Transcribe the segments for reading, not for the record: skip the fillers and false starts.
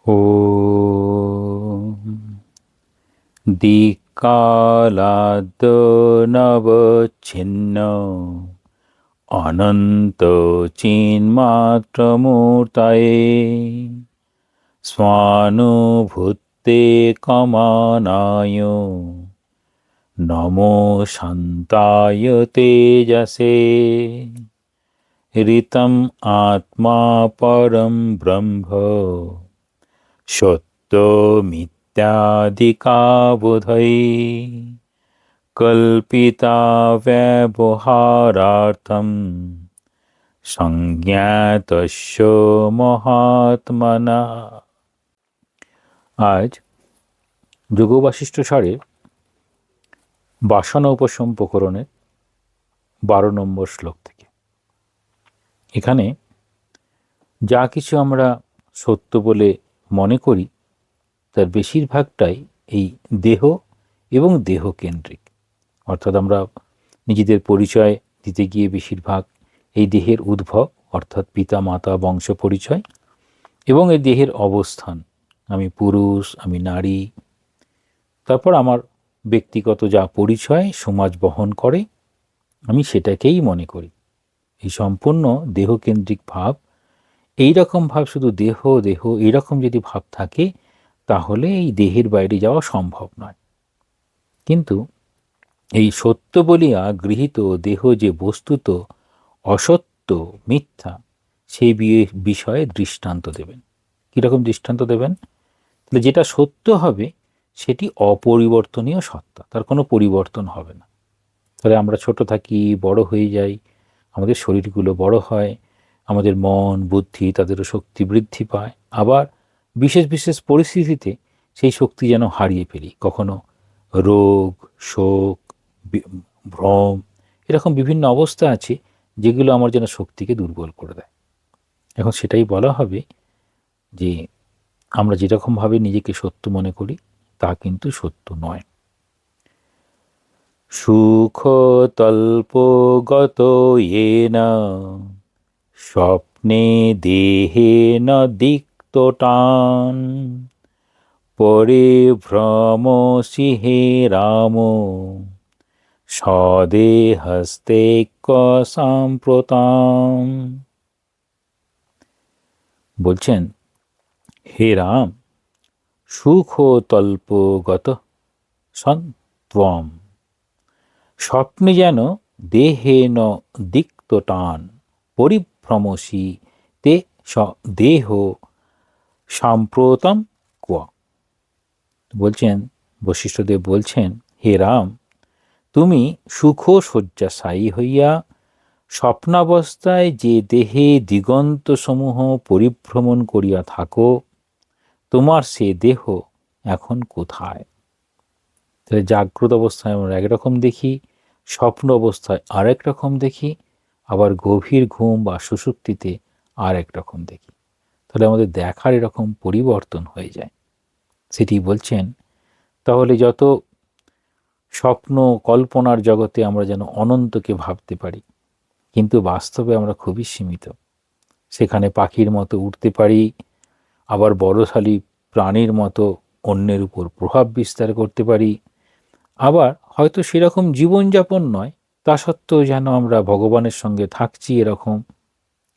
ॐ दिक्कालाद्नवच्छिन्न अनन्तचिन्मात्रमूर्तये स्वानुभूते कमानाय नमो शान्ताय तेजसे ऋतम् आत्मा परं ब्रह्म सत्यमित्यादिकाबोधै कल्पिता व्यवहारार्थं संज्ञातस्य महात्मना। আজ যোগবাশিষ্ঠ সারের বাসনা উপশম প্রকরণের 12 নম্বর শ্লোক থেকে। এখানে যা কিছু আমরা সত্য বলে মনে করি তার বেশিরভাগটাই এই দেহ এবং দেহকেন্দ্রিক। অর্থাৎ আমরা নিজেদের পরিচয় দিতে গিয়ে বেশিরভাগ এই দেহের উদ্ভব অর্থাৎ পিতা মাতা বংশ পরিচয় এবং এই দেহের অবস্থান, আমি পুরুষ, আমি নারী, তারপর আমার ব্যক্তিগত যা পরিচয় সমাজ বহন করে আমি সেটাকেই মনে করি। এই সম্পূর্ণ দেহকেন্দ্রিক ভাব, এইরকম ভাব, শুধু দেহ দেহ এইরকম যদি ভাব থাকে তাহলে এই দেহের বাইরে যাওয়া সম্ভব নয়। কিন্তু এই সত্য বলিয়া গৃহীত দেহ যে বস্তুত অসত্য মিথ্যা, সেই বিষয়ে দৃষ্টান্ত দেবেন। কীরকম দৃষ্টান্ত দেবেন? তাহলে যেটা সত্য হবে সেটি অপরিবর্তনীয় সত্তা, তার কোনো পরিবর্তন হবে না। তাহলে আমরা ছোট থাকি, বড় হয়ে যাই, আমাদের শরীরগুলো বড় হয়, আমাদের মন বুদ্ধি তাদেরও শক্তি বৃদ্ধি পায়, আবার বিশেষ বিশেষ পরিস্থিতিতে সেই শক্তি যেন হারিয়ে ফেলি। কখনো রোগ, শোক, ভ্রম, এরকম বিভিন্ন অবস্থা আছে যেগুলো আমার যেন শক্তিকে দুর্বল করে দেয়। এখন সেটাই বলা হবে যে আমরা যেরকমভাবে নিজেকে সত্য মনে করি তা কিন্তু সত্য নয়। সুখতল্পগত येन স্বপ্নে দেহেন দিক্তটান পরিভ্রমসি হে রাম স্বদেহস্তেক্য সাম্প্রতাম। বলছেন, হে রাম, সুখতল্পগত সন্ত্বম, স্বপ্নে যেন দেহেন দিক্তটান পরিভ্রমসি তে দেহ সাম্প্রতম ক্ব। বলছেন, বশিষ্ঠদেব বলছেন, হে রাম, তুমি সুখ শয্যাশায়ী হইয়া স্বপ্নাবস্থায় যে দেহে দিগন্তসমূহ পরিভ্রমণ করিয়া থাকো, তোমার সে দেহ এখন কোথায়? তাহলে জাগ্রত অবস্থায় আমরা একরকম দেখি, স্বপ্ন অবস্থায় আরেক রকম দেখি, আবার গভীর ঘুম বা সুষুপ্তিতে আর এক রকম দেখি। তাহলে আমাদের দেখার এরকম পরিবর্তন হয়ে যায়। সেটি বলছেন, তাহলে যত স্বপ্ন কল্পনার জগতে আমরা যেন অনন্তকে ভাবতে পারি, কিন্তু বাস্তবে আমরা খুবই সীমিত। সেখানে পাখির মতো উঠতে পারি, আবার বড়শালী প্রাণীর মতো অন্যের উপর প্রভাব বিস্তার করতে পারি, আবার হয়তো সেরকম জীবনযাপন নয়, তা সত্ত্বেও যেন আমরা ভগবানের সঙ্গে থাকছি,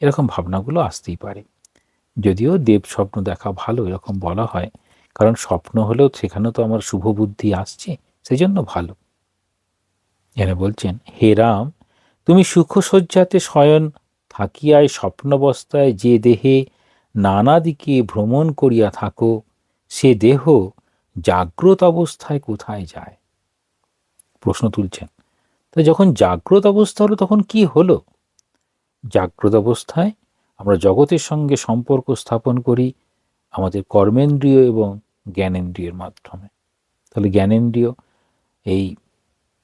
এরকম ভাবনাগুলো আসতেই পারে। যদিও দেব স্বপ্ন দেখা ভালো এরকম বলা হয়, কারণ স্বপ্ন হলেও সেখানে তো আমার শুভ বুদ্ধি আসছে, সেই জন্য ভালো। এখানে বলছেন, হে রাম, তুমি সুখশয্যাতে শয়ন থাকিয়ায় স্বপ্নাবস্থায় যে দেহে নানা দিকে ভ্রমণ করিয়া থাকো, সে দেহ জাগ্রত অবস্থায় কোথায় যায়? প্রশ্ন তুলছেন। তো যখন জাগ্রত অবস্থা হলো তখন কি হলো? জাগ্রত অবস্থায় আমরা জগতের সঙ্গে সম্পর্ক স্থাপন করি আমাদের কর্মেন্দ্রিয় এবং জ্ঞানেন্দ্রিয়ের মাধ্যমে। তাহলে জ্ঞানেন্দ্রিয় এই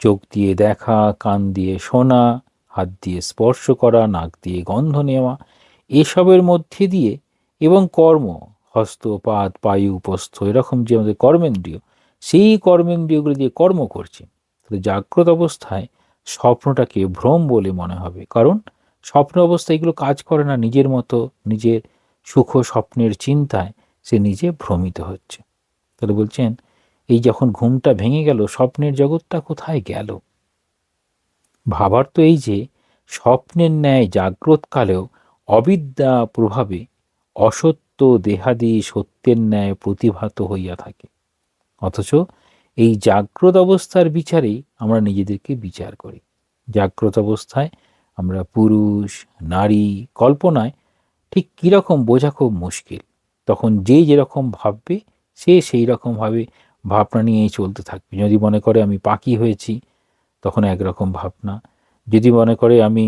চোখ দিয়ে দেখা, কান দিয়ে শোনা, হাত দিয়ে স্পর্শ করা, নাক দিয়ে গন্ধ নেওয়া, এসবের মধ্যে দিয়ে, এবং কর্ম, হস্ত পাদ পায়ু উপস্থ, এরকম যে আমাদের কর্মেন্দ্রিয়, সেই কর্মেন্দ্রিয়গুলো দিয়ে কর্ম করছে। তাহলে জাগ্রত অবস্থায় স্বপ্নটাকে ভ্রম বলে মনে হবে, কারণ স্বপ্ন অবস্থায় এগুলো কাজ করে না নিজের মতো, নিজের সুখ স্বপ্নের চিন্তায় সে নিজে ভ্রমিত হচ্ছে। তাহলে বলছেন এই যখন ঘুমটা ভেঙে গেল, স্বপ্নের জগৎটা কোথায় গেল? ভাবার তো এই যে স্বপ্নের ন্যায় জাগ্রতকালেও অবিদ্যা প্রভাবে অসত্য দেহাদি সত্যের ন্যায় প্রতিভাত হইয়া থাকে। অথচ এই জাগ্রত অবস্থার বিচারেই আমরা নিজেদেরকে বিচার করি। জাগ্রত অবস্থায় আমরা পুরুষ নারী কল্পনায় ঠিক কীরকম বোঝা খুব মুশকিল। তখন যে যেরকম ভাববে সে সেই রকমভাবে ভাবনা নিয়েই চলতে থাকবে। যদি মনে করে আমি পাখি হয়েছি, তখন একরকম ভাবনা। যদি মনে করে আমি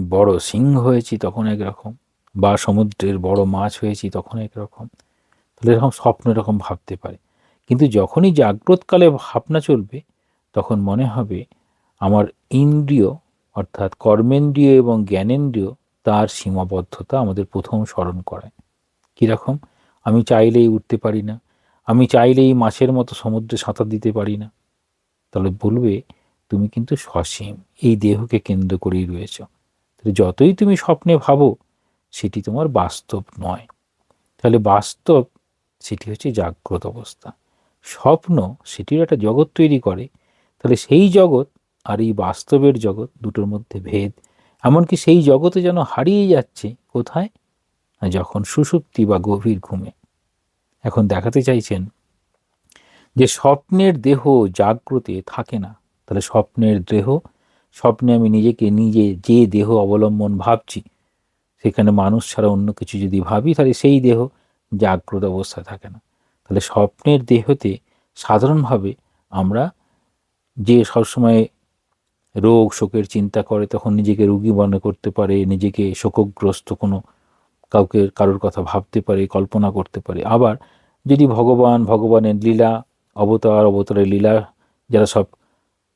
বড় সিংহ হয়েছি, তখন একরকম, বা সমুদ্রের বড় মাছ হয়েছি, তখন একরকম। তাহলে এরকম স্বপ্ন এরকম ভাবতে পারে। কিন্তু যখনই জাগ্রতকালে ভাবনা চলবে, তখন মনে হবে আমার ইন্দ্রিয় অর্থাৎ কর্মেন্দ্রিয় এবং জ্ঞানেন্দ্রিয় তার সীমাবদ্ধতা আমাদের প্রথম স্মরণ করায়। কীরকম? আমি চাইলেই উঠতে পারি না, আমি চাইলেই মাছের মতো সমুদ্রে সাঁতার দিতে পারি না। তাহলে বলবে তুমি কিন্তু সসীম, এই দেহকে কেন্দ্র করেই রয়েছ। তাহলে যতই তুমি স্বপ্নে ভাবো, সেটি তোমার বাস্তব নয়। তাহলে বাস্তব সেটি হচ্ছে জাগ্রত অবস্থা। স্বপ্ন সেটির একটা জগৎ তৈরি করে। তাহলে সেই জগৎ আর এই বাস্তবের জগৎ দুটোর মধ্যে ভেদ। এমনকি সেই জগতে যেন হারিয়ে যাচ্ছে কোথায়? যখন সুষুপ্তি বা গভীর ঘুমে। এখন দেখাতে চাইছেন যে স্বপ্নের দেহ জাগ্রতে থাকে না। তাহলে স্বপ্নের দেহ, স্বপ্নে আমি নিজেকে নিজে যে দেহ অবলম্বন ভাবছি, সেখানে মানুষ ছাড়া অন্য কিছু যদি ভাবি, তাহলে সেই দেহ জাগ্রত অবস্থায় থাকে না। তাহলে স্বপ্নের দেহতে সাধারণভাবে আমরা যে সবসময় রোগ শোকের চিন্তা করে, তখন নিজেকে রোগী মনে করতে পারে, নিজেকে শোকগ্রস্ত কোনো কারোর কথা ভাবতে পারে, কল্পনা করতে পারে। আবার যদি ভগবানের লীলা, অবতারের লীলা যারা সব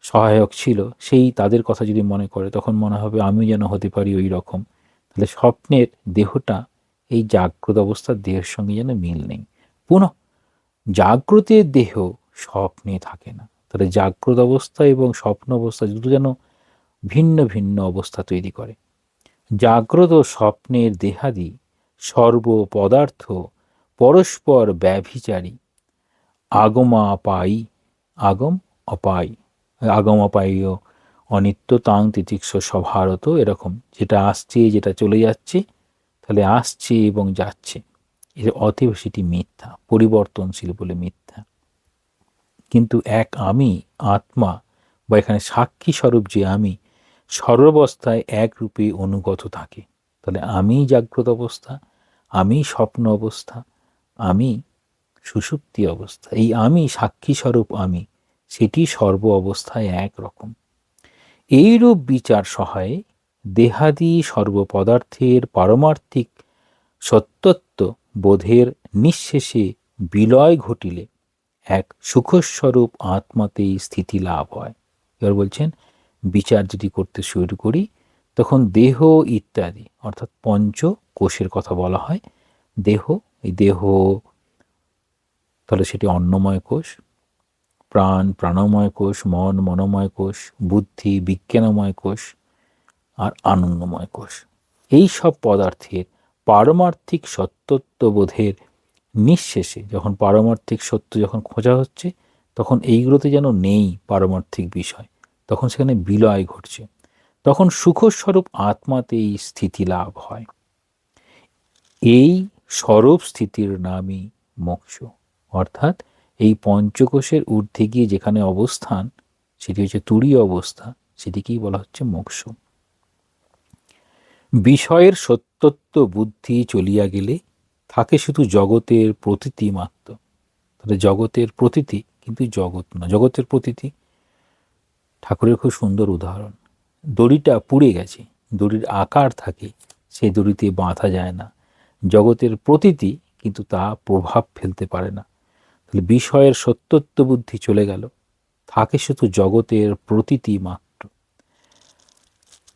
সহায়ক ছিল, সেই তাদের কথা যদি মনে করে, তখন মনে হবে আমি যেন হতে পারি ওই রকম। তাহলে স্বপ্নের দেহটা এই জাগ্রত অবস্থার দেহের সঙ্গে যেন মিল নেই। পুনঃ জাগ্রতের দেহ স্বপ্নে থাকে না। তাহলে জাগ্রত অবস্থা এবং স্বপ্ন অবস্থা দুটো যেন ভিন্ন ভিন্ন অবস্থা তৈরি করে। জাগ্রত স্বপ্নের দেহাদি সর্ব পদার্থ পরস্পর ব্যভিচারী, আগমাপায়ী, আগম অপায়ী, আগম অপায়ীয় অনিত্য তাং তিতিক্ষ স্বভারত, এরকম যেটা আসছে যেটা চলে যাচ্ছে, তাহলে আসছে এবং যাচ্ছে, এর অতএব সেটি মিথ্যা, পরিবর্তনশীল বলে মিথ্যা। কিন্তু এক আমি আত্মা বা এখানে সাক্ষী স্বরূপ যে আমি সর্বাবস্থায় এক রূপে অনুগত থাকে। তাহলে আমি জাগ্রত অবস্থা, আমি স্বপ্ন অবস্থা, আমি সুষুপ্তি অবস্থা, এই আমি সাক্ষী স্বরূপ আমি, সেটি সর্ব অবস্থায় একরকম। এইরূপ বিচার সহায়ে দেহাদি সর্বপদার্থের পারমার্থিক সত্যত্ব বোধের নিঃশেষে বিলয় ঘটিলে এক সুখস্বরূপ আত্মাতেই স্থিতি লাভ হয়। এবার বলছেন বিচার যদি করতে শুরু করি, তখন দেহ ইত্যাদি অর্থাৎ পঞ্চ কোষের কথা বলা হয়। দেহ, এই দেহ তাহলে সেটি অন্নময় কোষ, প্রাণ প্রাণময় কোষ, মন মনোময় কোষ, বুদ্ধি বিজ্ঞানময় কোষ, আর আনন্দময় কোষ। এই সব পদার্থের পারমার্থিক সত্যত্ববোধের নিঃশেষে, যখন পারমার্থিক সত্য যখন খোঁজা হচ্ছে, তখন এইগুলোতে যেন নেই পারমার্থিক বিষয়, তখন সেখানে বিলয় ঘটছে, তখন সুখস্বরূপ আত্মাতেই স্থিতি লাভ হয়। এই স্বরূপ স্থিতির নামই মোক্ষ। অর্থাৎ এই পঞ্চকোষের ঊর্ধ্বে গিয়ে যেখানে অবস্থান, সেটি হচ্ছে তুরীয় অবস্থা, সেটিকেই বলা হচ্ছে মোক্ষ। বিষয়ের সত্যত্ব বুদ্ধি চলিয়া গেলে থাকে শুধু জগতের প্রতীতি মাত্র। তাহলে জগতের প্রতীতি, কিন্তু জগৎ না। জগতের প্রতীতি, ঠাকুরের খুব সুন্দর উদাহরণ। দড়িটা পুড়ে গেছে, দড়ির আকার থাকে, সেই দড়িতে বাঁধা যায় না। জগতের প্রতীতি, কিন্তু তা প্রভাব ফেলতে পারে না। তাহলে বিষয়ের সত্যত্ব বুদ্ধি চলে গেল, থাকে শুধু জগতের প্রতীতি মাত্র।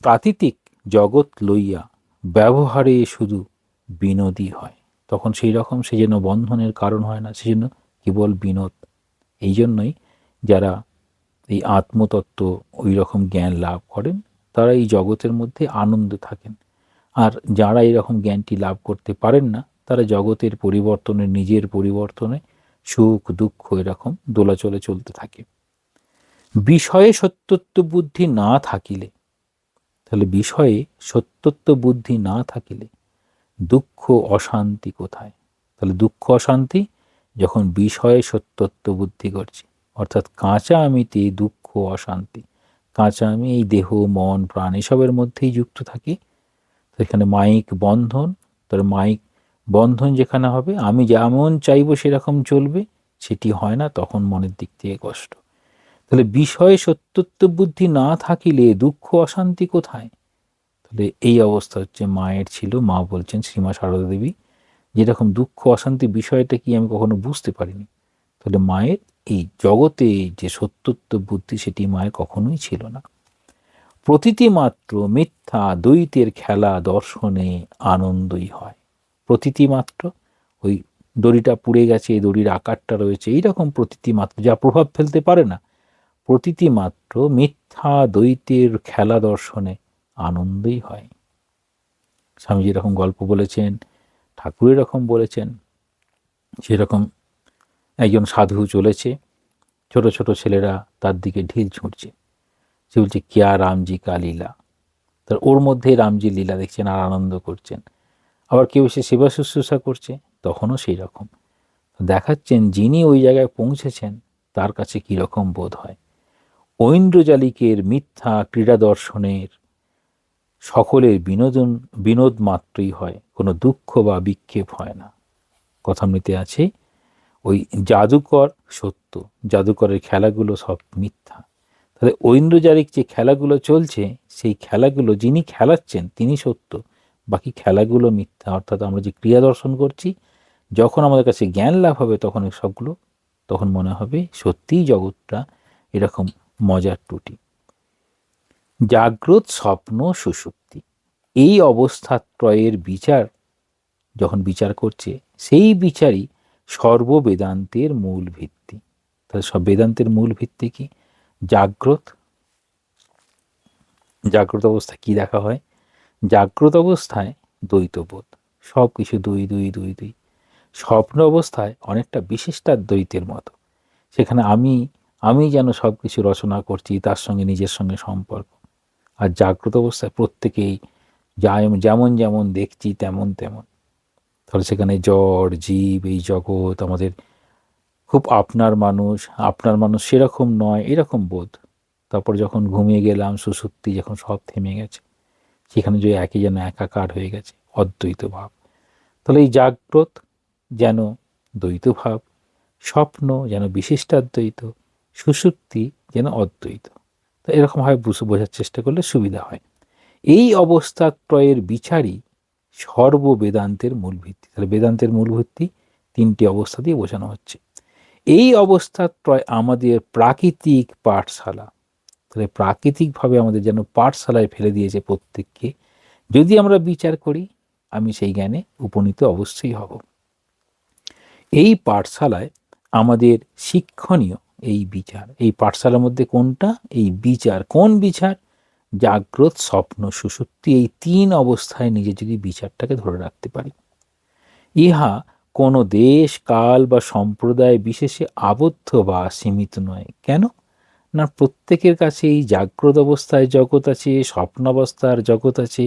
প্রাতীতিক জগৎ লইয়া ব্যবহারে শুধু বিনোদী হয়, তখন সেই রকম সে যেন বন্ধনের কারণ হয় না, সেজন্য কেবল বিনোদ। এই জন্যই যারা এই আত্মতত্ত্ব ওই রকম জ্ঞান লাভ করেন, তারা এই জগতের মধ্যে আনন্দে থাকেন। আর যারা এরকম জ্ঞানটি লাভ করতে পারেন না, তারা জগতের পরিবর্তনে, নিজের পরিবর্তনে সুখ দুঃখ এরকম দোলাচলে চলতে থাকে। বিষয়ে সত্যত্ব বুদ্ধি না থাকিলে, তাহলে বিষয়ে সত্যত্ব বুদ্ধি না থাকিলে দুঃখ অশান্তি কোথায়? তাহলে দুঃখ অশান্তি যখন বিষয়ে সত্যত্ব বুদ্ধি করছি, অর্থাৎ কাঁচা আমিতে দুঃখ অশান্তি, কাঁচা আমি এই দেহ মন প্রাণ এসবের মধ্যেই যুক্ত থাকি, সেখানে মায়িক বন্ধন, তার মায়িক বন্ধন যেখানে হবে, আমি যেমন চাইবো সেরকম চলবে, সেটি হয় না, তখন মনের দিক থেকে কষ্ট। তাহলে বিষয়ে সত্যত্ব বুদ্ধি না থাকিলে দুঃখ অশান্তি কোথায়? তাহলে এই অবস্থা হচ্ছে মায়ের ছিল। মা বলছেন, শ্রীমা সারদা দেবী, যেরকম দুঃখ অশান্তি বিষয়টা কি আমি কখনো বুঝতে পারিনি। তাহলে মায়ের এই জগতে যে সত্যত্ব বুদ্ধি, সেটি মায়ের কখনোই ছিল না। প্রতীতি মাত্র মিথ্যা দ্বৈতের খেলা দর্শনে আনন্দই হয়। প্রতীতি মাত্র, ওই দড়িটা পুড়ে গেছে, দড়ির আকারটা রয়েছে, এইরকম প্রতীতি মাত্র, যা প্রভাব ফেলতে পারে না, প্রতীতি মাত্র মিথ্যা দ্বৈতের খেলা দর্শনে আনন্দই হয়। স্বামীজি এরকম গল্প বলেছেন, ঠাকুর এরকম বলেছেন। সেরকম একজন সাধু চলেছে, ছোট ছোট ছেলেরা তার দিকে ঢিল ছুঁড়ছে, সে বলছে কিয়া রামজি কা লীলা, তার ওর মধ্যেই রামজির লীলা দেখছেন আর আনন্দ করছেন। আবার কেউ সে সেবা শুশ্রূষা করছে, তখনও সেই রকম দেখাচ্ছেন। যিনি ওই জায়গায় পৌঁছেছেন তার কাছে কীরকম বোধ হয়। ঐন্দ্রজালিকের মিথ্যা ক্রীড়া দর্শনের সকলের বিনোদ মাত্রই হয়, কোনো দুঃখ বা বিক্ষেপ হয় না। কথামৃতে আছে, ওই জাদুকর সত্য, জাদুকরের খেলাগুলো সব মিথ্যা। তাহলে ঐন্দ্রজালিক যে খেলাগুলো চলছে, সেই খেলাগুলো যিনি খেলাচ্ছেন তিনি সত্য, বাকি খেলাগুলো মিথ্যা। অর্থাৎ আমরা যে ক্রিয়া দর্শন করছি, যখন আমাদের কাছে জ্ঞান লাভ হবে তখন সবগুলো, তখন মনে হবে সত্যিই জগৎটা এরকম মজার টুটি। জাগ্রত স্বপ্ন সুষুপ্তি, এই অবস্থাত্রয়ের বিচার যখন বিচার করছে, সেই বিচারই সর্ববেদান্তের মূল ভিত্তি। তাহলে সব বেদান্তের মূল ভিত্তি কি? জাগ্রত। জাগ্রত অবস্থায় কি দেখা হয়? জাগ্রত অবস্থায় দ্বৈতবোধ, সব কিছু দুই দুই দুই দুই। স্বপ্ন অবস্থায় অনেকটা বিশিষ্টাদ্বৈতের মতো, সেখানে আমি যেন সব কিছু রচনা করছি, তার সঙ্গে নিজের সঙ্গে সম্পর্ক। আর জাগ্রত অবস্থায় প্রত্যেকেই যেমন যেমন দেখছি তেমন তেমন। তাহলে সেখানে জড় জীব, এই জগৎ আমাদের খুব আপনার মানুষ সেরকম নয়, এরকম বোধ। তারপর যখন ঘুমিয়ে গেলাম, সুষুপ্তি, যখন সব থেমে গেছে, সেখানে যে একই যেন একাকার হয়ে গেছে, অদ্বৈত ভাব। তাহলে এই জাগ্রত যেন দ্বৈত ভাব, স্বপ্ন যেন বিশিষ্টাদ্বৈত, সুষুপ্তি যেন অদ্বৈত। তো এরকমভাবে বোঝার চেষ্টা করলে সুবিধা হয়। এই অবস্থাত্রয়ের বিচারই সর্ববেদান্তের মূল ভিত্তি। তাহলে বেদান্তের মূল ভিত্তি তিনটি অবস্থা দিয়ে বোঝানো হচ্ছে। এই অবস্থাত্রয় আমাদের প্রাকৃতিক পাঠশালা। তাহলে প্রাকৃতিকভাবে আমাদের যেন পাঠশালায় ফেলে দিয়েছে প্রত্যেককে। যদি আমরা বিচার করি, আমি সেই জ্ঞানে উপনীত অবশ্যই হব। এই পাঠশালায় আমাদের শিক্ষণীয় এই বিচার। এই পাঠশালার মধ্যে কোনটা? এই বিচার। কোন বিচার? জাগ্রত স্বপ্ন সুষুপ্তি, এই তিন অবস্থায় নিজে যদি বিচারটাকে ধরে রাখতে পারি। ইহা কোনো দেশ কাল বা সম্প্রদায় বিশেষে আবদ্ধ বা সীমিত নয়। কেন না, প্রত্যেকের কাছে এই জাগ্রত অবস্থায় জগৎ আছে, স্বপ্নাবস্থার জগৎ আছে,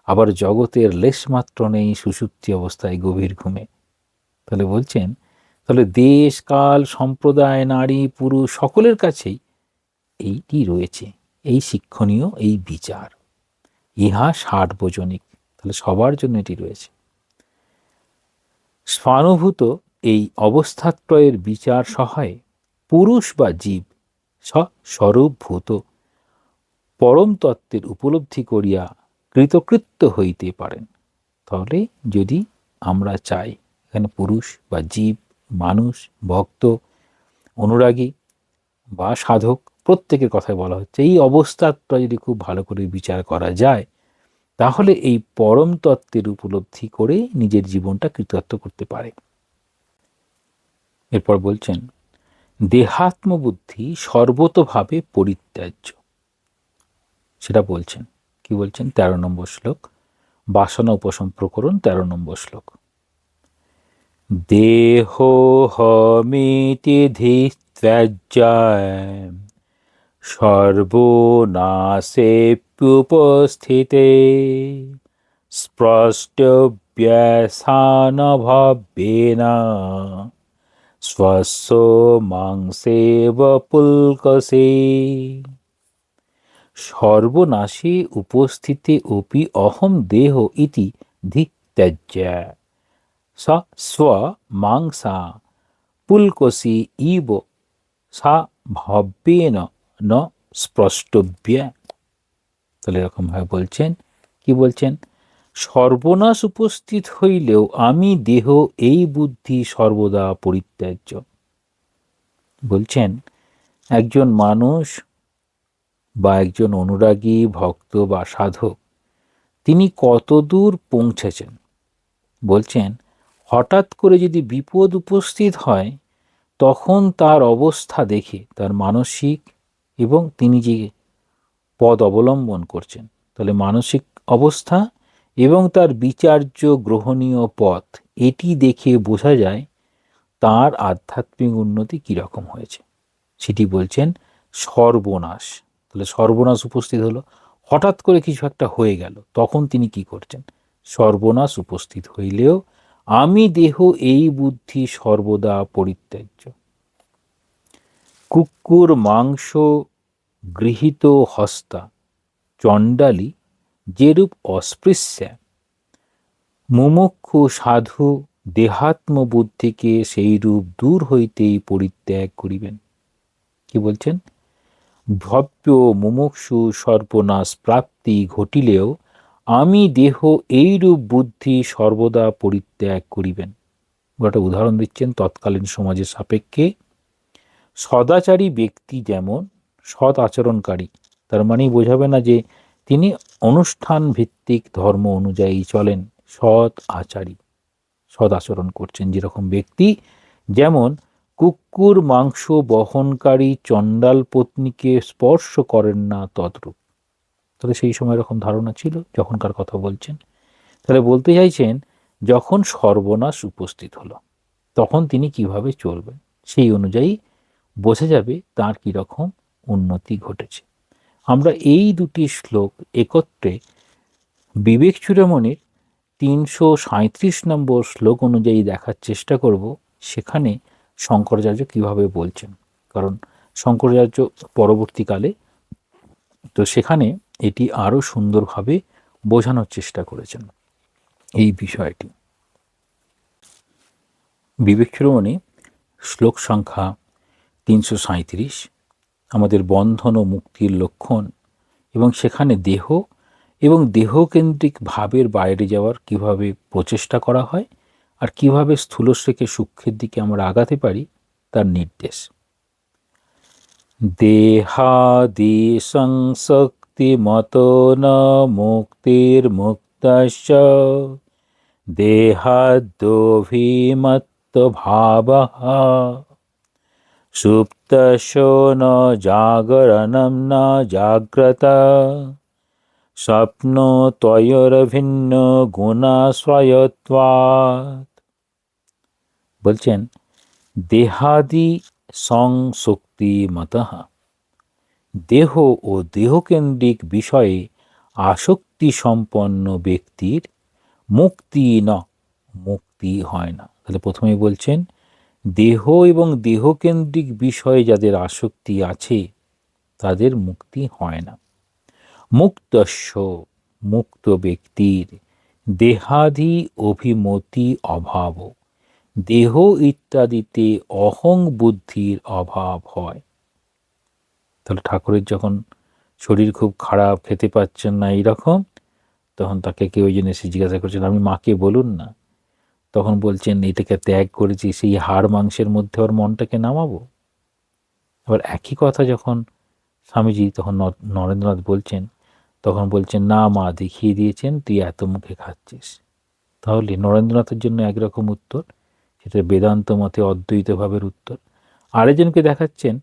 আবার জগতের লেশমাত্র নেই সুষুপ্তি অবস্থায় গভীর ঘুমে। তাহলে বলছেন, তাহলে দেশ কাল সম্প্রদায় নারী পুরুষ সকলের কাছেই এইটি রয়েছে, এই শিক্ষণীয় এই বিচার। ইহা সার্বজনিক, তাহলে সবার জন্য এটি রয়েছে। স্বানুভূত এই অবস্থাত্রয়ের বিচার সহায়ে পুরুষ বা জীব স্বস্বরূপভূত পরম তত্ত্বের উপলব্ধি করিয়া কৃতকৃত্য হইতে পারেন। তাহলে যদি আমরা চাই, এখানে পুরুষ বা জীব, মানুষ, ভক্ত, অনুরাগী বা সাধক, প্রত্যেকের কথাই বলা হচ্ছে, এই অবস্থাটা যদি খুব ভালো করে বিচার করা যায়, তাহলে এই পরম তত্ত্বের উপলব্ধি করে নিজের জীবনটা কৃতার্থ করতে পারে। এরপর বলছেন, দেহাত্মবুদ্ধি সর্বতোভাবে পরিত্যাজ্য। সেটা বলছেন, কি বলছেন? 13 নম্বর শ্লোক, বাসনা উপশম প্রকরণ, 13 নম্বর শ্লোক। দেহোহমিতি ধিত্যজ্যায় সর্বনাশেপ্যুপস্থিতে স্পষ্টব্যসানভব্যেন স্বস্য মাংসেব পুলকসে। সর্বনাশে উপস্থিতে অপি অহম দেহ ইতি ধিত্যজ্য সা স্ব মাংসা পুলকসি ইব সা ভব্যেন ন স্পষ্টব্য। তাহলে এরকমভাবে বলছেন, কি বলছেন? সর্বনাশ উপস্থিত হইলেও আমি দেহ এই বুদ্ধি সর্বদা পরিত্যাজ্য। বলছেন একজন মানুষ বা একজন অনুরাগী ভক্ত বা সাধক তিনি কতদূর পৌঁছেছেন। বলছেন হঠাৎ করে যদি বিপদ উপস্থিত হয় তখন তার অবস্থা দেখে, তার মানসিক এবং তিনি যে পদ অবলম্বন করছেন, তাহলে মানসিক অবস্থা এবং তার বিচার্য গ্রহণীয় পথ, এটি দেখে বোঝা যায় তার আধ্যাত্মিক উন্নতি কীরকম হয়েছে। সেটি বলছেন সর্বনাশ। তাহলে সর্বনাশ উপস্থিত হলো, হঠাৎ করে কিছু একটা হয়ে গেল, তখন তিনি কি করছেন? সর্বনাশ উপস্থিত হইলেও আমি দেহ এই বুদ্ধি সর্বদা পরিত্যাজ্য। কুকুর মাংস গৃহীত হস্তা চণ্ডালী যেরূপ অস্পৃশ্যা, মুমুক্ষু সাধু দেহাত্মবুদ্ধিকে সেই রূপ দূর হইতেই পরিত্যাগ করিবেন। কি বলছেন? ভব্য মুমুক্ষু সর্বনাশ প্রাপ্তি ঘটিলেও আমি দেহ এইরূপ বুদ্ধি সর্বদা পরিত্যাগ করিবেন। একটা উদাহরণ দিচ্ছেন তৎকালীন সমাজের সাপেক্ষে। সদাচারী ব্যক্তি যেমন সৎ আচরণকারী, তার মানেই বোঝাবে না যে তিনি অনুষ্ঠান ভিত্তিক ধর্ম অনুযায়ী চলেন, সৎ আচারী, সৎ আচরণ করছেন। যেরকম ব্যক্তি যেমন কুকুর মাংস বহনকারী চণ্ডাল পত্নীকে স্পর্শ করেন না তদ্রূপ। তাহলে সেই সময় এরকম ধারণা ছিল যখনকার কথা বলছেন। তাহলে বলতে চাইছেন যখন সর্বনাশ উপস্থিত হলো তখন তিনি কিভাবে চলবেন, সেই অনুযায়ী বোঝা যাবে তার কীরকম উন্নতি ঘটেছে। আমরা এই দুটি শ্লোক একত্রে বিবেক চূড়ামণির 337 নম্বর শ্লোক অনুযায়ী দেখার চেষ্টা করব, সেখানে শঙ্করাচার্য কিভাবে বলছেন। কারণ শঙ্করাচার্য পরবর্তীকালে তো সেখানে এটি আরও সুন্দরভাবে বোঝানোর চেষ্টা করেছেন এই বিষয়টি। বিবেক চূড়ামণি শ্লোক সংখ্যা 337, আমাদের বন্ধন ও মুক্তির লক্ষণ, এবং সেখানে দেহ এবং দেহকেন্দ্রিক ভাবের বাইরে যাওয়ার কিভাবে প্রচেষ্টা করা হয় আর কিভাবে স্থূল থেকে সূক্ষ্মের দিকে আমরা আগাতে পারি তার নির্দেশ। দেহাদি সংশক্তি মত ন মুক্তির মুক্তস্য দেহাদ্যোভিমত্ত ভাবঃ সুপ্তস্য ন জাগরণম ন জাগ্রত স্বপ্নো ত্বয়োরভিন্ন গুণাশ্রয়ত্বাৎ। বলছেন দেহাদি সংশক্তি মতঃ, দেহ ও দেহকেন্দ্রিক বিষয়ে আসক্তি সম্পন্ন ব্যক্তির মুক্তি না, মুক্তি হয় না। তাহলে প্রথমেই বলছেন দেহ এবং দেহকেন্দ্রিক বিষয়ে যাদের আসক্তি আছে তাদের মুক্তি হয় না। মুক্তস্য, মুক্ত ব্যক্তির দেহাদি অভিমতি অভাব, দেহ ইত্যাদিতে অহং বুদ্ধির অভাব হয়। তাহলে ঠাকুরের যখন শরীর খুব খারাপ, খেতে পাচ্ছেন না এইরকম, তখন তাকে কেউ ওই জন্য এসে জিজ্ঞাসা করছেন আপনি মাকে বলুন না। তখন বলছেন এটাকে ত্যাগ করেছি, সেই হাড় মাংসের মধ্যে ওর মনটাকে নামাবো। আবার একই কথা যখন স্বামীজি তখন নরেন্দ্রনাথ বলছেন, তখন বলছেন না মা দেখিয়ে দিয়েছেন তুই এত মুখে খাচ্ছিস। তাহলে নরেন্দ্রনাথের জন্য একরকম উত্তর, সেটা বেদান্ত মতে অদ্বৈত ভাবের উত্তর। আরেকজনকে দেখাচ্ছেন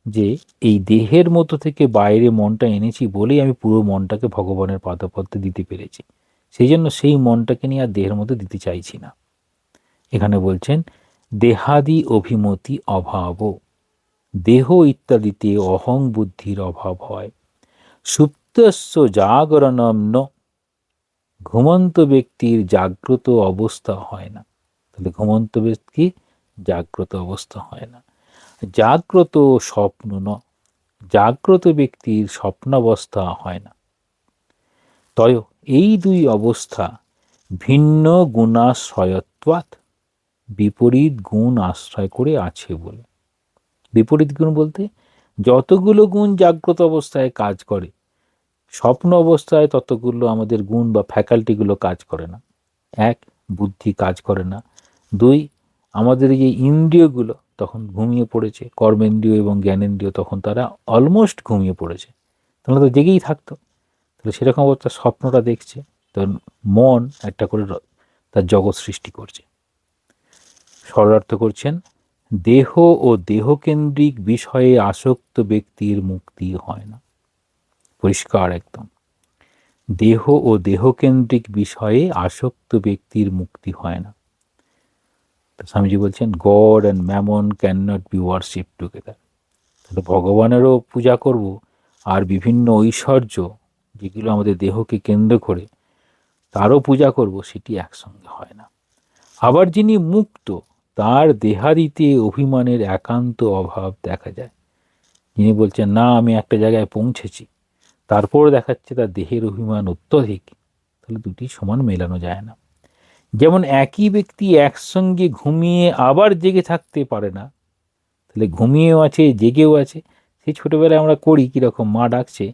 যে এই দেহের মতো থেকে বাইরে মনটা এনেছি বলেই আমি পুরো মনটাকে ভগবানের পাদপদ্মে দিতে পেরেছি, সেই জন্য সেই মনটাকে নিয়ে আর দেহের মধ্যে দিতে চাইছি না। এখানে বলছেন দেহাদি অভিমতি অভাব, দেহ ইত্যাদিতে অহং বুদ্ধির অভাব হয়। সুপ্তস্য জাগরণম ন, ঘুমন্ত ব্যক্তির জাগ্রত অবস্থা হয় না। তাহলে ঘুমন্ত ব্যক্তির জাগ্রত অবস্থা হয় না। জাগ্রত স্বপ্ন ন, জাগ্রত ব্যক্তির স্বপ্নাবস্থা হয় না। তয় এই দুই অবস্থা ভিন্ন গুণাশ্রয়ত্বাৎ, বিপরীত গুণ আশ্রয় করে আছে বলে। বিপরীত গুণ বলতে যতগুলো গুণ জাগ্রত অবস্থায় কাজ করে, স্বপ্ন অবস্থায় ততগুলো আমাদের গুণ বা ফ্যাকাল্টিগুলো কাজ করে না। এক, বুদ্ধি কাজ করে না। দুই, আমাদের এই ইন্দ্রিয়গুলো তখন ঘুমিয়ে পড়েছে, কর্মেন্দ্রিয় এবং জ্ঞানেন্দ্রিয় তখন তারা অলমোস্ট ঘুমিয়ে পড়েছে, তাহলে তো জেগেই থাকতো। তাহলে সেরকম অবস্থা স্বপ্নটা দেখছে, তো মন একটা করে তার জগৎ সৃষ্টি করছে। সরলার্থ করছেন, দেহ ও দেহকেন্দ্রিক বিষয়ে আসক্ত ব্যক্তির মুক্তি হয় না। পরিষ্কার একদম, দেহ ও দেহকেন্দ্রিক বিষয়ে আসক্ত ব্যক্তির মুক্তি হয় না। স্বামীজি বলছেন God and Mammon cannot be worship together. তাহলে ভগবানেরও পূজা করব আর বিভিন্ন ঐশ্বর্য যেগুলো আমাদের দেহকে কেন্দ্র করে তারও পূজা করব, সেটি একসঙ্গে হয় না। আবার যিনি মুক্ত, তার দেহাদিতে অভিমানের একান্ত অভাব দেখা যায়। যিনি বলছেন না আমি একটা জায়গায় পৌঁছেছি, তারপর দেখাচ্ছে তার দেহের অভিমান অত্যধিক, তাহলে দুটি সমান মেলানো যায় না। যেমন একই ব্যক্তি একসঙ্গে ঘুমিয়ে আবার জেগে থাকতে পারে না, তাহলে ঘুমিয়েও আছে জেগেও আছে। সেই ছোটোবেলায় আমরা করি কীরকম, মা ডাকছে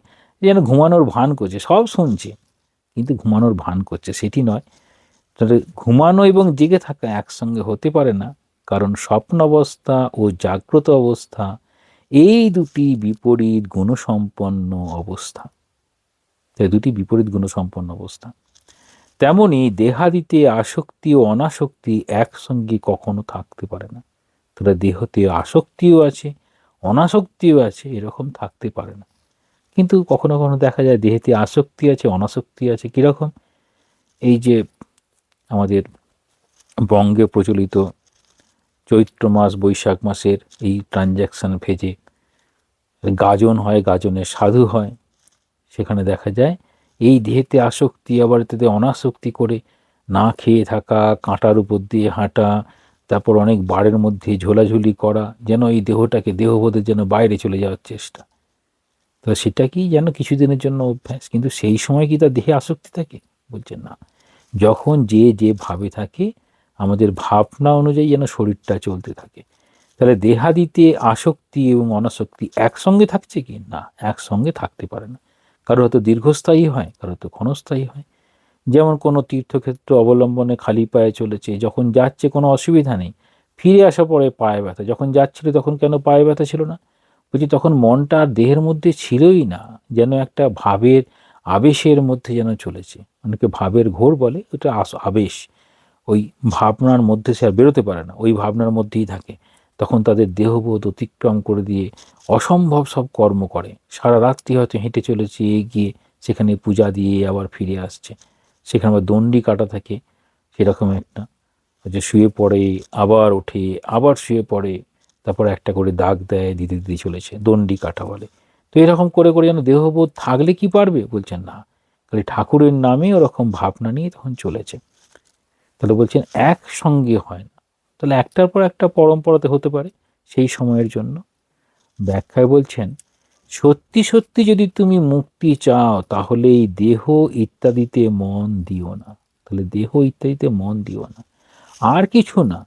যেন ঘুমানোর ভান করছে, সব শুনছে কিন্তু ঘুমানোর ভান করছে, সেটি নয়। তাহলে ঘুমানো এবং জেগে থাকা একসঙ্গে হতে পারে না, কারণ স্বপ্ন অবস্থা ও জাগ্রত অবস্থা এই দুটি বিপরীত গুণসম্পন্ন অবস্থা। তাই দুটি বিপরীত গুণসম্পন্ন অবস্থা। তেমনি দেহাদিতে আসক্তি ও অনাসক্তি একসঙ্গে কখনো থাকতে পারে না। তাহলে দেহতে আসক্তিও আছে, অনাসক্তিও আছে, এরকম থাকতে পারে না। কিন্তু কখনো কখনো দেখা যায় দেহেতে আসক্তি আছে, অনাসক্তি আছে। কীরকম? এই যে আমাদের বঙ্গে প্রচলিত চৈত্র মাস বৈশাখ মাসের এই ট্রানজ্যাকশান ফেজে গাজন হয়, গাজনে সাধু হয়, সেখানে দেখা যায় এই দেহেতে আসক্তি আবার তাতে অনাসক্তি করে না খেয়ে থাকা, কাঁটার উপর দিয়ে হাঁটা, তারপর অনেক বাড়ের মধ্যে ঝোলাঝুলি করা, যেন এই দেহটাকে দেহবোধের যেন বাইরে চলে যাওয়ার চেষ্টা। তো সেটা কি যেন কিছুদিনের জন্য অভ্যাস, কিন্তু সেই সময় কি তার দেহে আসক্তি থাকে? বলছেন না, যখন যে ভাবে থাকে আমাদের ভাবনা অনুযায়ী যেন শরীরটা চলতে থাকে। তাহলে দেহাদিতে আসক্তি এবং অনাসক্তি একসঙ্গে থাকছে কি না? একসঙ্গে থাকতে পারে না। কারো হয়তো দীর্ঘস্থায়ী হয়, কারো হয়তো ক্ষণস্থায়ী হয়। যেমন কোনো তীর্থক্ষেত্র অবলম্বনে খালি পায়ে চলেছে, যখন যাচ্ছে কোনো অসুবিধা নেই, ফিরে আসার পরে পায়ে ব্যথা। যখন যাচ্ছিল তখন কেন পায়ে ব্যথা ছিল না? বলছি তখন মনটা আর দেহের মধ্যে ছিলই না, যেন একটা ভাবের আবেশের মধ্যে যেন চলেছে। অনেকে ভাবের ঘোর বলে, ওটা আবেশ। ওই ভাবনার মধ্যে সে আর বেরোতে পারে না, ওই ভাবনার মধ্যেই থাকে। তখন তাদের দেহবোধ অতিক্রম করে দিয়ে অসম্ভব সব কর্ম করে। সারা রাত্রি হয়তো হেঁটে চলেছে, গিয়ে সেখানে পূজা দিয়ে আবার ফিরে আসছে, সেখানে আবার দণ্ডি কাটা থাকে। সেরকম একটা যে শুয়ে পড়ে, আবার ওঠে, আবার শুয়ে পড়ে, তারপর একটা করে দাগ দেয়, দিতে দিতে চলেছে, দণ্ডি কাটা বলে। তো এরকম করে করে যেন দেহবোধ থাকলে কি পারবে? বলছেন না, খালি ঠাকুরের নামে ওরকম ভাবনা নিয়ে তখন চলেছে। তাহলে বলছেন একসঙ্গে হয় না। তাহলে একটার পর একটা পরম্পরাতে হতে পারে সেই সময়ের জন্য। ব্যাখ্যায় বলছেন সত্যি সত্যি যদি তুমি মুক্তি চাও তাহলে এই দেহ ইত্যাদিতে মন দিও না। তাহলে দেহ ইত্যাদিতে মন দিও না, আর কিছু না,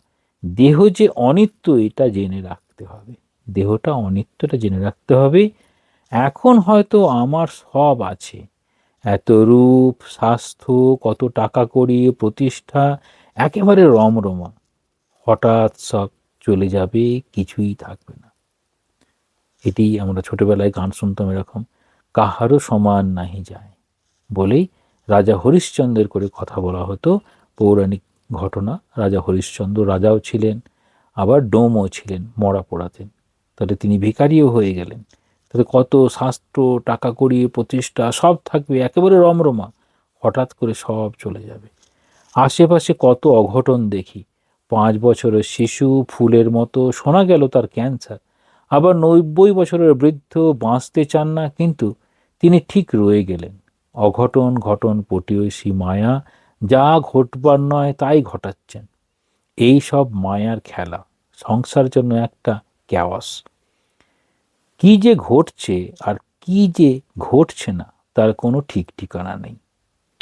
দেহ যে অনিত্য এটা জেনে রাখতে হবে। দেহটা অনিত্যটা জেনে রাখতে হবে। এখন হয়তো আমার সব আছে, এত রূপ, স্বাস্থ্য, কত টাকা কড়ি, প্রতিষ্ঠা, একেবারে রমরমা, হঠাৎ সব চলে যাবে, কিছুই থাকবে না। এটি আমরা ছোটবেলায় গান শুনতাম এরকম, কাহারও সমান নাহি যায় বলেই রাজা হরিশ্চন্দ্রের করে কথা বলা হতো। পৌরাণিক ঘটনা, রাজা হরিশ্চন্দ্র রাজাও ছিলেন, আবার ডোমও ছিলেন, মরা পোড়াতেন। তাহলে তিনি ভিখারিও হয়ে গেলেন। তাহলে কত শাস্ত্র, টাকা কড়ি, প্রতিষ্ঠা সব থাকবে, একেবারে রমরমা, হঠাৎ করে সব চলে যাবে। আশেপাশে কত অঘটন দেখি, 5 বছরের শিশু ফুলের মতো, শোনা গেল তার ক্যান্সার। আবার 90 বছরের বৃদ্ধ বাঁচতে চান না, কিন্তু তিনি ঠিক রয়ে গেলেন। অঘটন ঘটন পটীয়সী মায়া, যা ঘটবার নয় তাই ঘটাচ্ছেন। এই সব মায়ার খেলা, সংসার জন্য একটা ক্যাওয়াস। কি যে ঘটছে আর কি যে ঘটছে না তার কোনো ঠিক ঠিকানা নেই।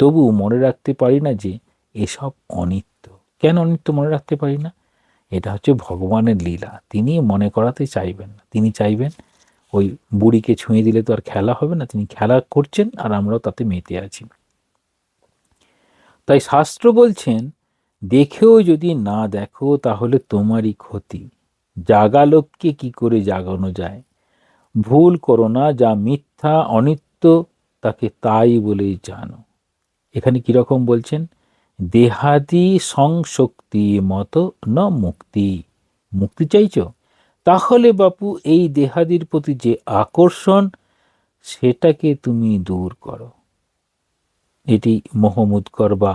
তবু মনে রাখতে পারি না যে এসব অনিত্য। কেন অনিত্য মনে রাখতে পারি না? এটা হচ্ছে ভগবানের লীলা। তিনি মনে করাতে চাইবেন না। তিনি চাইবেন ওই বুড়িকে ছুঁয়ে দিলে তো আর খেলা হবে না। তিনি খেলা করছেন আর আমরাও তাতে মেতে আছি। তাই শাস্ত্র বলছেন, দেখেও যদি না দেখো তাহলে তোমারই ক্ষতি। জাগা লোককে কি করে জাগানো যায়? ভুল করো না, যা মিথ্যা অনিত্য তাকে তাই বলেই জানো। এখানে কিরকম বলছেন? দেহাদি সংশক্তি মতো ন মুক্তি। মুক্তি চাইছ? তাহলে বাপু এই দেহাদির প্রতি যে আকর্ষণ, সেটাকে তুমি দূর করো। এটি মোহমুদকর বা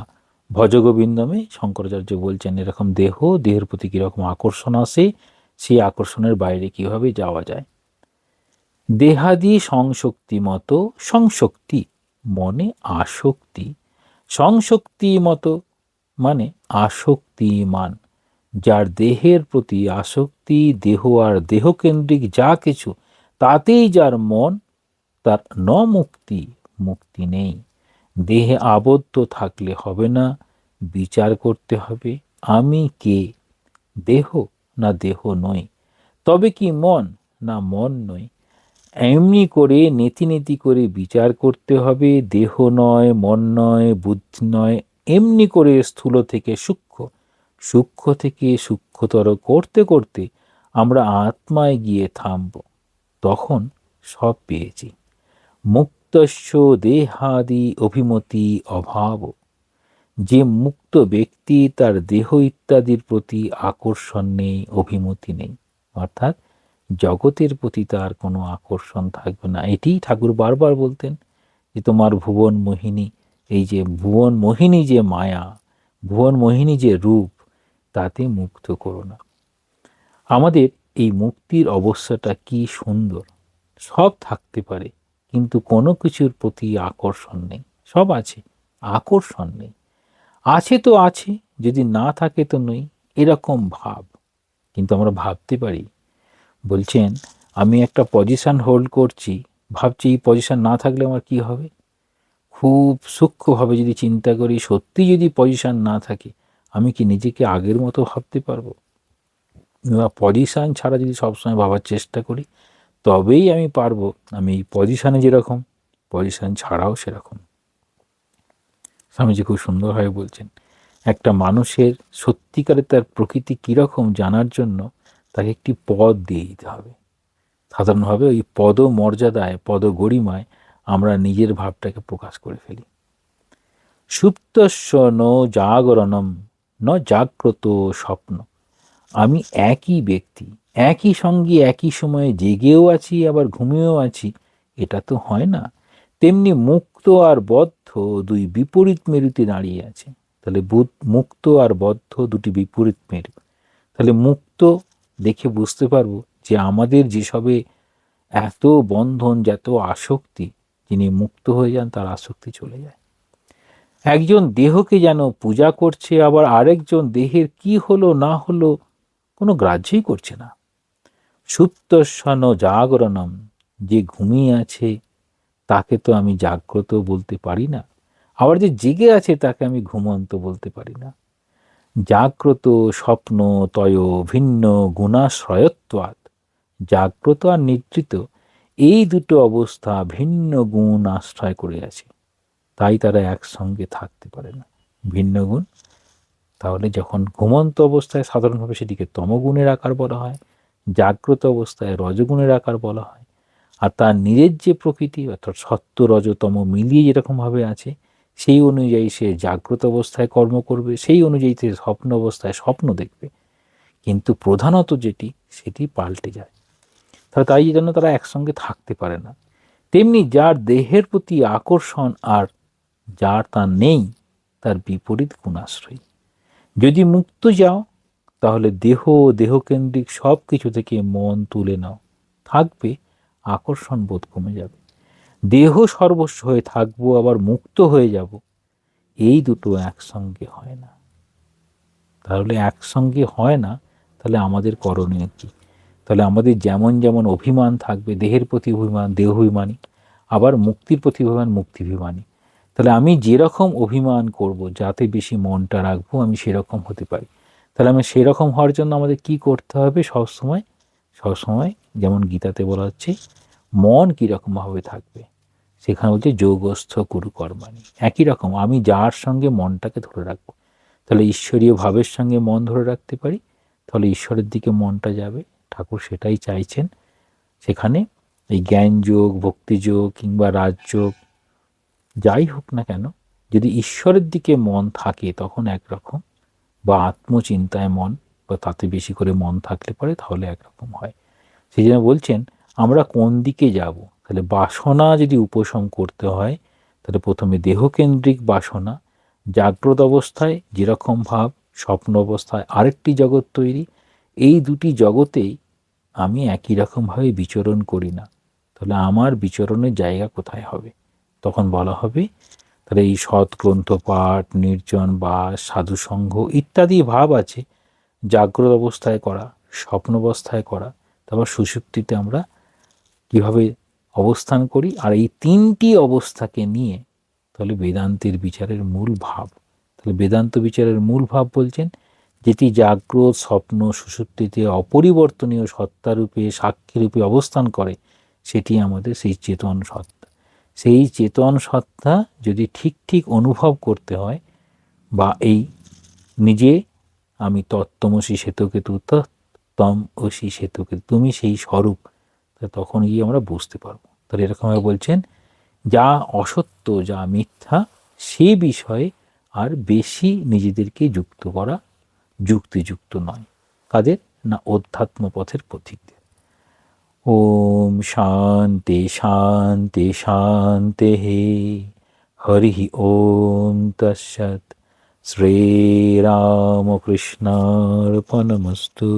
ভজগোবিন্দমে শঙ্করাচার্য বলছেন, এরকম দেহের প্রতি কীরকম আকর্ষণ আসে, সেই আকর্ষণের বাইরে কিভাবে যাওয়া যায়। দেহাদি সংশক্তি মতো, সংশক্তি মনে আসক্তি, সংশক্তি মতো মানে আসক্তিমান। যার দেহের প্রতি আসক্তি, দেহ আর দেহকেন্দ্রিক যা কিছু, তাতেই যার মন, তার ন মুক্তি, মুক্তি নেই। দেহে আবদ্ধ থাকলে হবে না, বিচার করতে হবে আমি কে, দেহ না দেহ নই, তবে কি মন না মন নই। এমনি করে নীতি নীতি করে বিচার করতে হবে, দেহ নয় মন নয় বুদ্ধি নয়। এমনি করে স্থূল থেকে সূক্ষ্ম, সূক্ষ্ম থেকে সূক্ষ্মতর করতে করতে আমরা আত্মায় গিয়ে থামব। তখন সব পেয়েছি। মুক্তস্য দেহাদি অভিমতি অভাব। যে মুক্ত ব্যক্তি, তার দেহ ইত্যাদির প্রতি আকর্ষণ নেই, অভিমতি নেই, অর্থাৎ জগতের প্রতি তার কোনো আকর্ষণ থাকবে না। এটি ঠাকুর বারবার বলতেন যে তোমার ভুবন মোহিনী, এই যে ভুবন মোহিনী যে মায়া, ভুবন মোহিনী যে রূপ, তাতে মুক্ত করো না। আমাদের এই মুক্তির অবস্থাটা কি সুন্দর। সব থাকতে পারে, কিন্তু কোনো কিছুর প্রতি আকর্ষণ নেই। সব আছে, আকর্ষণ নেই। আছে তো আছে, যদি না থাকে তো নেই, এরকম ভাব। কিন্তু আমরা ভাবতে পারি, বলছেন আমি একটা পজিশন হোল্ড করছি, ভাবছি এই পজিশন না থাকলে আমার কি হবে। খুব সূক্ষ্মভাবে যদি চিন্তা করি, সত্যি যদি পজিশন না থাকে, আমি কি নিজেকে আগের মতো ভাবতে পারবো? পজিশন ছাড়া যদি সবসময় ভাবার চেষ্টা করি, তবেই আমি পারবো আমি এই পজিশনে যেরকম, পজিশন ছাড়াও সেরকম। স্বামীজি খুব সুন্দরভাবে বলছেন, একটা মানুষের সত্যিকারে তার প্রকৃতি কীরকম জানার জন্য তাকে একটি পদ দিয়ে দিতে হবে। সাধারণভাবে ওই পদ মর্যাদায়, পদ গরিমায় আমরা নিজের ভাবটাকে প্রকাশ করে ফেলি। সুপ্তস্য ন জাগরণম ন জাগ্রত স্বপ্ন। আমি একই ব্যক্তি, একই সঙ্গে একই সময়ে জেগেও আছি আবার ঘুমিয়েও আছি, এটা তো হয় না। তেমনি মুক্ত আর বদ্ধ দুই বিপরীত মেরুতে দাঁড়িয়ে আছে। তাহলে মুক্ত আর বদ্ধ দুটি বিপরীত মেরু। তাহলে মুক্ত দেখে বুঝতে পারবো যে আমাদের যেসবে এত বন্ধন, যত আসক্তি, যিনি মুক্ত হয়ে যান তার আসক্তি চলে যায়। একজন দেহকে যেন পূজা করছে, আবার আরেকজন দেহের কি হলো না হলো কোনো গ্রাহ্যই করছে না। সুপ্তস্বন জাগরণম, যে ঘুমিয়ে আছে তাকে তো আমি জাগ্রত বলতে পারি না, আবার যে জেগে আছে তাকে আমি ঘুমন্ত বলতে পারি না। জাগ্রত স্বপ্ন তয় ভিন্ন গুণাশ্রয়ত্বাৎ। জাগ্রত আর নিদ্রিত এই দুটো অবস্থা ভিন্ন গুণ আশ্রয় করে আছে, তাই তারা একসঙ্গে থাকতে পারে না। ভিন্ন গুণ, তাহলে যখন ঘুমন্ত অবস্থায় সাধারণভাবে সেটিকে তমগুণের আকার বলা হয়, জাগ্রত অবস্থায় রজগুণের আকার বলা হয়। আর তার নিজের যে প্রকৃতি, অর্থাৎ সত্য রজতম মিলিয়ে যেরকমভাবে আছে, সেই অনুযায়ী সে জাগ্রত অবস্থায় কর্ম করবে, সেই অনুযায়ী সে স্বপ্ন অবস্থায় স্বপ্ন দেখবে। কিন্তু প্রধানত যেটি, সেটি পাল্টে যায়। তাই জন্য তারা একসঙ্গে থাকতে পারে না। তেমনি যার দেহের প্রতি আকর্ষণ আর যার তা নেই, তার বিপরীত গুণাশ্রয়ী। যদি মুক্ত যাও তাহলে দেহকেন্দ্রিক সব কিছু থেকে মন তুলে নাও, থাকবে আকর্ষণ বোধ কমে যাবে। দেহ সর্বস্ব হয়ে থাকবো আবার মুক্ত হয়ে যাব, এই দুটো একসঙ্গে হয় না। তাহলে একসঙ্গে হয় না, তাহলে আমাদের করণীয় কী? তাহলে আমাদের যেমন যেমন অভিমান থাকবে, দেহের প্রতি অভিমান দেহাভিমানী, আবার মুক্তির প্রতি অভিমান মুক্তিভিমানী। তাহলে আমি যেরকম অভিমান করব, যাতে বেশি মনটা রাখবো, আমি সেরকম হতে পারি। তাহলে আমি সেরকম হওয়ার জন্য আমাদের কি করতে হবে? সবসময় যেমন গীতাতে বলা হচ্ছে, মন কীরকমভাবে থাকবে, সেখানে বলছে যোগস্থ কুরু কর্মাণি। একই রকম আমি যার সঙ্গে মনটাকে ধরে রাখবো, তাহলে ঈশ্বরীয় ভাবের সঙ্গে মন ধরে রাখতে পারি, তাহলে ঈশ্বরের দিকে মনটা যাবে। ঠাকুর সেটাই চাইছেন। সেখানে এই জ্ঞানযোগ, ভক্তিযোগ কিংবা রাজযোগ যাই হোক না কেন, যদি ঈশ্বরের দিকে মন থাকে তখন একরকম, বা আত্মচিন্তায় মন বা তাতে বেশি করে মন থাকলে পরে তাহলে একরকম হয়। সেই জন্য বলছেন আমরা কোন দিকে যাব। তাহলে বাসনা যদি উপশম করতে হয়, তাহলে প্রথমে দেহকেন্দ্রিক বাসনা, জাগ্রত অবস্থায় যেরকম ভাব, স্বপ্ন অবস্থায় আরেকটি জগৎ তৈরি, এই দুটি জগতেই আমি একই রকমভাবে বিচরণ করি না, তাহলে আমার বিচরণের জায়গা কোথায় হবে? তখন বলা হবে তাহলে এই সৎগ্রন্থ পাঠ, নির্জন বাস, সাধুসঙ্গ ইত্যাদি ভাব আছে জাগ্রত অবস্থায় করা, স্বপ্ন অবস্থায় করা, তারপর সুষুপ্তিতে আমরা কিভাবে অবস্থান করি। আর এই তিনটি অবস্থাকে নিয়ে তাহলে বেদান্তের বিচারের মূল ভাব। তাহলে বেদান্ত বিচারের মূল ভাব বলছেন, যেটি জাগ্রত, স্বপ্ন, সুষুপ্তিতে অপরিবর্তনীয় সত্তারূপে সাক্ষীরূপে অবস্থান করে, সেটি আমাদের সেই চেতন সত্তা। সেই চেতন সত্তা যদি ঠিক ঠিক অনুভব করতে হয়, বা এই নিজে আমি তত্ত্বমসি শ্বেতকেতু, তম অসি শ্বেতকেতু, তুমি সেই স্বরূপ, তখন গিয়ে আমরা বুঝতে পারবো। তাহলে এরকমভাবে বলছেন, যা অসত্য, যা মিথ্যা, সে বিষয়ে আর বেশি নিজেদেরকে যুক্ত করা যুক্তিযুক্ত নয়। কাদের না? অধ্যাত্ম পথের পথিকদের। ওম শান্তি শান্তি শান্তি। হরি ওম তৎসৎ। শ্রীরামকৃষ্ণার্পণমস্তু।